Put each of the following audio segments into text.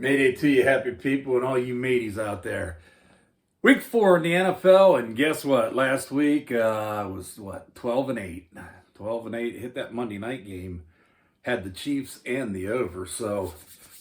Mayday to you, happy people, and all you mateys out there. Week 4 in the NFL, and guess what? Last week was 12-8. 12-8 hit that Monday night game. Had the Chiefs and the over. So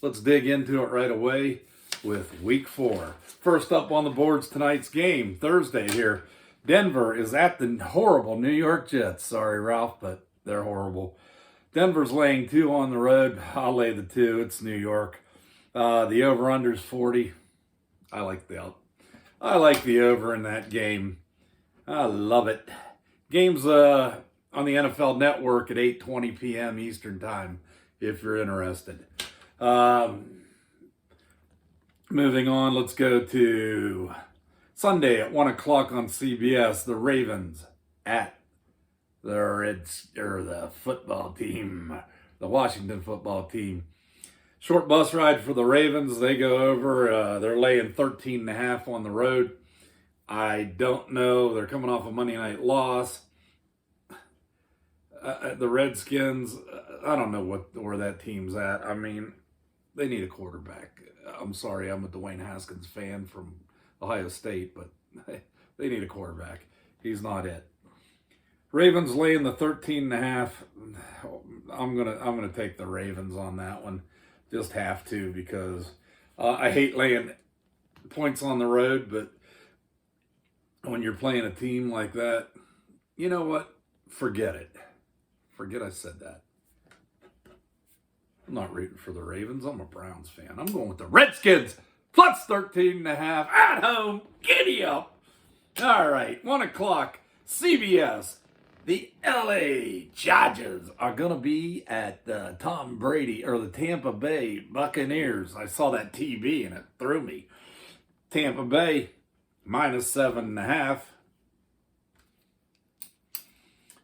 let's dig into it right away with Week 4. First up on the boards tonight's game, Thursday here. Denver is at the horrible New York Jets. Sorry, Ralph, but they're horrible. Denver's laying 2 on the road. I'll lay the 2. It's New York. The over-under's 40. I like the over in that game. I love it. Game's on the NFL Network at 8:20 p.m. Eastern Time, if you're interested. Moving on, let's go to Sunday at 1 o'clock on CBS. The Ravens at the football team, the Washington football team. Short bus ride for the Ravens. They go over. They're laying 13.5 on the road. I don't know. They're coming off a Monday night loss. The Redskins, I don't know where that team's at. I mean, they need a quarterback. I'm sorry, I'm a Dwayne Haskins fan from Ohio State, but they need a quarterback. He's not it. Ravens laying the 13.5. I'm gonna take the Ravens on that one. Just have to, because I hate laying points on the road, but when you're playing a team like that, you know what? Forget it. Forget I said that. I'm not rooting for the Ravens. I'm a Browns fan. I'm going with the Redskins. Plus 13.5 at home. Giddy up. All right, 1 o'clock, CBS. The LA Chargers are going to be at Tom Brady, or the Tampa Bay Buccaneers. I saw that TV and it threw me. Tampa Bay, minus 7.5.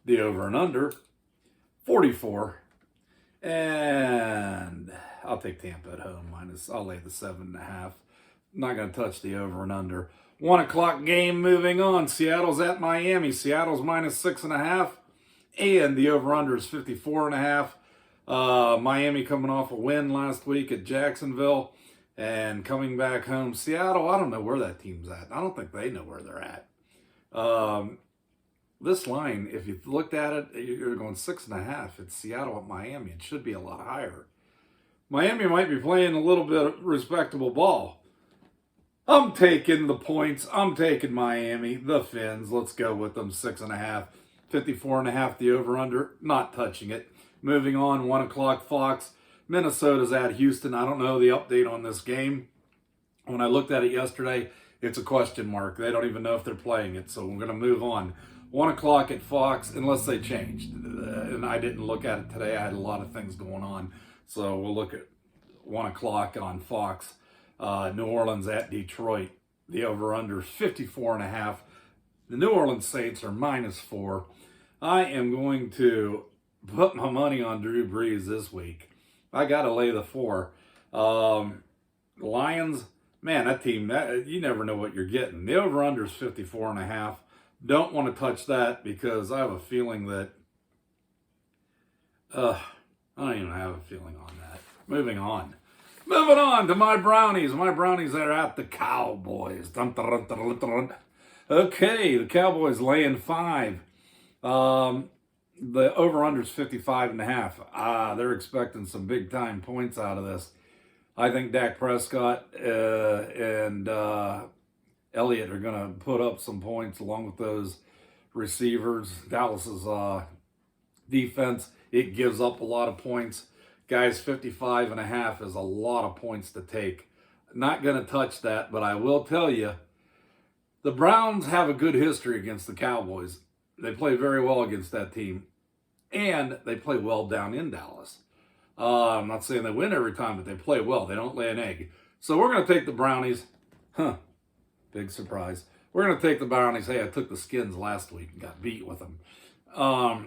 The over and under, 44. And I'll take Tampa at home. I'll lay the 7.5. I'm not going to touch the over and under. 1 o'clock game moving on. Seattle's at Miami. Seattle's minus 6.5. And the over-under is 54.5. Miami coming off a win last week at Jacksonville and coming back home. Seattle, I don't know where that team's at. I don't think they know where they're at. This line, if you looked at it, you're going 6.5. It's Seattle at Miami. It should be a lot higher. Miami might be playing a little bit of respectable ball. I'm taking the points. I'm taking Miami, the Fins. Let's go with them. 6.5. 54.5 the over-under. Not touching it. Moving on, 1 o'clock Fox. Minnesota's at Houston. I don't know the update on this game. When I looked at it yesterday, it's a question mark. They don't even know if they're playing it, so we're going to move on. 1 o'clock at Fox, unless they changed. And I didn't look at it today. I had a lot of things going on. So we'll look at 1 o'clock on Fox. New Orleans at Detroit. The over-under 54.5. The New Orleans Saints are minus 4. I am going to put my money on Drew Brees this week. I got to lay the 4. Lions, man, that team, you never know what you're getting. The over-under is 54.5. Don't want to touch that because I have a feeling that, I don't even have a feeling on that. Moving on to my Brownies. My Brownies are at the Cowboys. Dun, dun, dun, dun, dun. Okay, the Cowboys laying 5. The over-under is 55.5. They're expecting some big-time points out of this. I think Dak Prescott and Elliott are going to put up some points along with those receivers. Dallas's defense, it gives up a lot of points. Guys, 55.5 is a lot of points to take. Not going to touch that, but I will tell you, the Browns have a good history against the Cowboys. They play very well against that team, and they play well down in Dallas. I'm not saying they win every time, but they play well. They don't lay an egg. So we're going to take the Brownies. Big surprise. We're going to take the Brownies. Hey, I took the Skins last week and got beat with them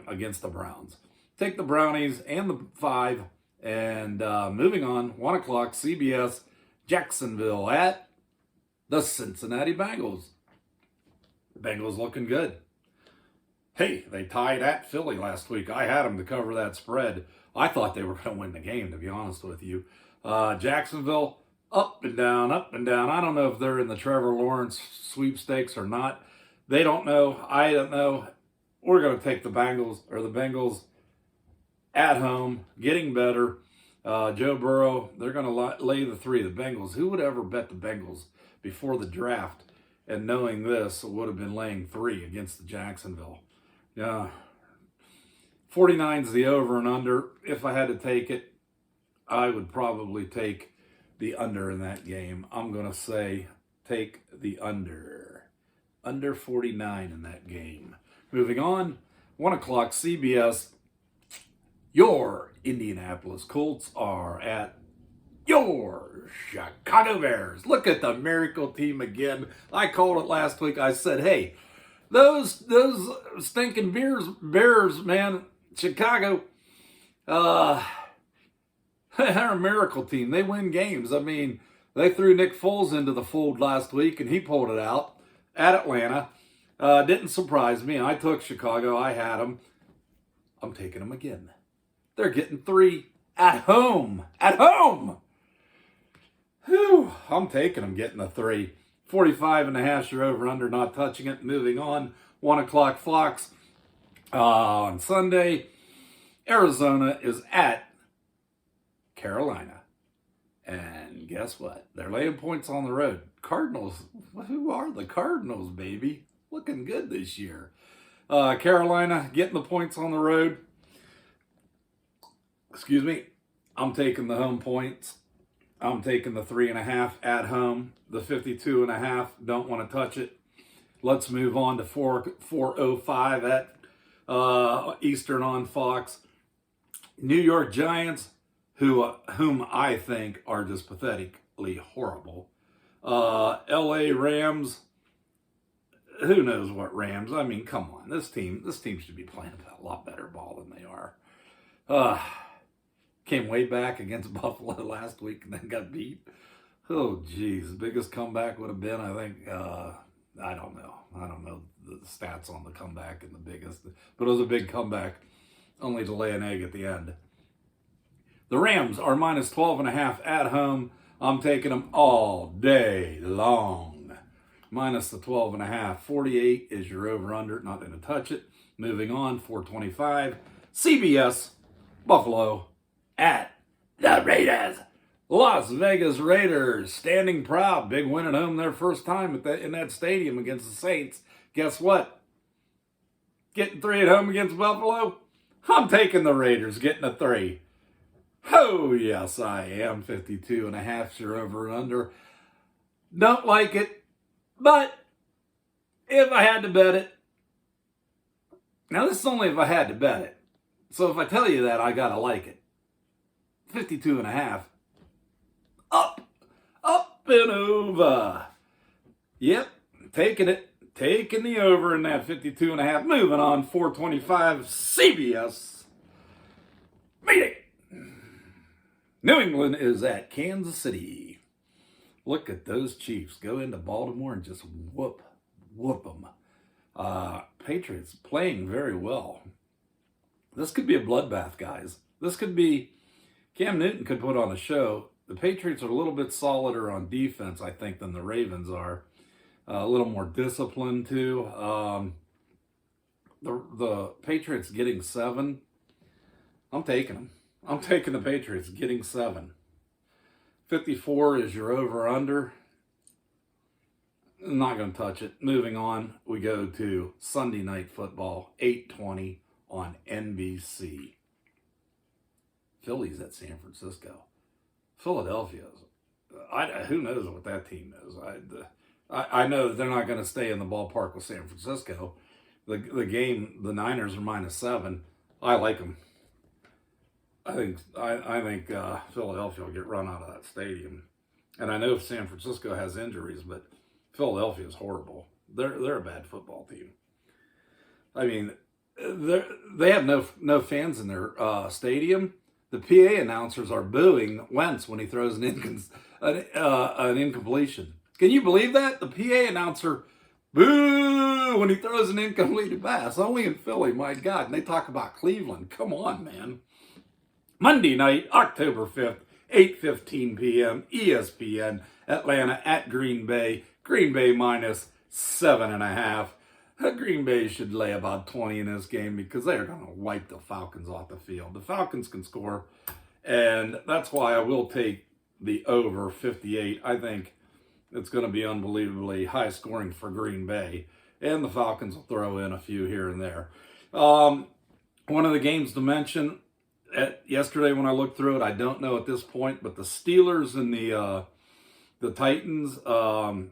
against the Browns. Take the Brownies and the 5. And moving on, 1 o'clock, CBS, Jacksonville at the Cincinnati Bengals. The Bengals looking good. Hey, they tied at Philly last week. I had them to cover that spread. I thought they were going to win the game, to be honest with you. Jacksonville, Up and down, up and down. I don't know if they're in the Trevor Lawrence sweepstakes or not. They don't know. I don't know. We're going to take the Bengals at home, getting better. Joe Burrow, they're going to lay the 3. The Bengals. Who would ever bet the Bengals before the draft? And knowing this, would have been laying 3 against the Jacksonville. Yeah. 49's the over and under. If I had to take it, I would probably take the under in that game. I'm going to say take the under. Under 49 in that game. Moving on, 1 o'clock CBS. Your Indianapolis Colts are at your Chicago Bears. Look at the miracle team again. I called it last week. I said, hey, those stinking Bears, man, Chicago, they're a miracle team. They win games. I mean, they threw Nick Foles into the fold last week, and he pulled it out at Atlanta. Didn't surprise me. I took Chicago. I had them. I'm taking them again. They're getting 3 at home. At home! Whew. I'm taking them getting a 3. 45.5, you're over under, not touching it. Moving on, 1 o'clock Fox. On Sunday, Arizona is at Carolina. And guess what? They're laying points on the road. Cardinals, who are the Cardinals, baby? Looking good this year. Carolina getting the points on the road. Excuse me. I'm taking the home points. I'm taking the 3.5 at home. The 52.5, don't want to touch it. Let's move on to 4:05 at Eastern on Fox. New York Giants, whom I think are just pathetically horrible. LA Rams, who knows what Rams? I mean, come on. This team should be playing a lot better ball than they are. Came way back against Buffalo last week and then got beat. Oh, geez. The biggest comeback would have been, I think, I don't know. I don't know the stats on the comeback and the biggest. But it was a big comeback, only to lay an egg at the end. The Rams are minus 12.5 at home. I'm taking them all day long. Minus the 12.5. 48 is your over-under. Not going to touch it. Moving on, 4:25. CBS, Buffalo at the Raiders. Las Vegas Raiders standing proud. Big win at home their first time in that stadium against the Saints. Guess what? Getting 3 at home against Buffalo? I'm taking the Raiders, getting a 3. Oh, yes, I am. 52.5, your over and under. Don't like it, but if I had to bet it, now this is only if I had to bet it. So if I tell you that, I got to like it. 52.5. Up and over. Yep, taking it. Taking the over in that 52.5. Moving on, 4:25, CBS. Mayday. New England is at Kansas City. Look at those Chiefs go into Baltimore and just whoop them. Patriots playing very well. This could be a bloodbath, guys. This could be, Cam Newton could put on a show. The Patriots are a little bit solider on defense, I think, than the Ravens are. A little more disciplined, too. The Patriots getting 7. I'm taking them. I'm taking the Patriots getting 7. 54 is your over-under. I'm not going to touch it. Moving on, we go to Sunday Night Football, 8:20 on NBC. Philly's at San Francisco. Philadelphia's. Who knows what that team is? I know that they're not going to stay in the ballpark with San Francisco. The game, the Niners are minus 7. I like them. I think Philadelphia will get run out of that stadium. And I know San Francisco has injuries, but Philadelphia is horrible. They're a bad football team. I mean, they have no fans in their stadium. The PA announcers are booing Wentz when he throws an incompletion. Can you believe that? The PA announcer, boo, when he throws an incomplete pass. Only in Philly, my God. And they talk about Cleveland. Come on, man. Monday night, October 5th, 8:15 p.m. ESPN, Atlanta at Green Bay. Green Bay minus 7.5. Green Bay should lay about 20 in this game because they're going to wipe the Falcons off the field. The Falcons can score, and that's why I will take the over 58. I think it's going to be unbelievably high scoring for Green Bay, and the Falcons will throw in a few here and there. One of the games to mention, yesterday when I looked through it, I don't know at this point, but the Steelers and the Titans on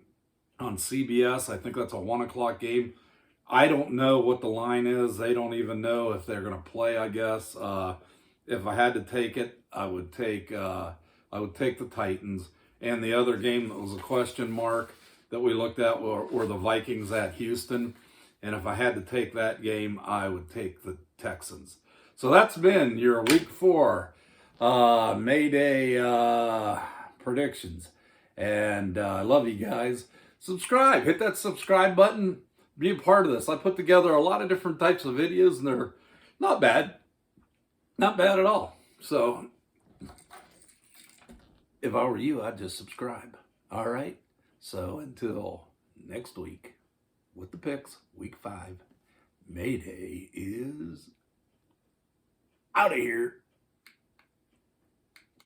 CBS, I think that's a 1 o'clock game. I don't know what the line is. They don't even know if they're going to play, I guess. If I had to take it, I would take the Titans. And the other game that was a question mark that we looked at were the Vikings at Houston. And if I had to take that game, I would take the Texans. So that's been your Week 4 Mayday predictions. And I love you guys. Subscribe. Hit that subscribe button. Be a part of this. I put together a lot of different types of videos, and they're not bad. Not bad at all. So if I were you, I'd just subscribe. All right? So until next week, with the picks, Week 5, Mayday is out of here.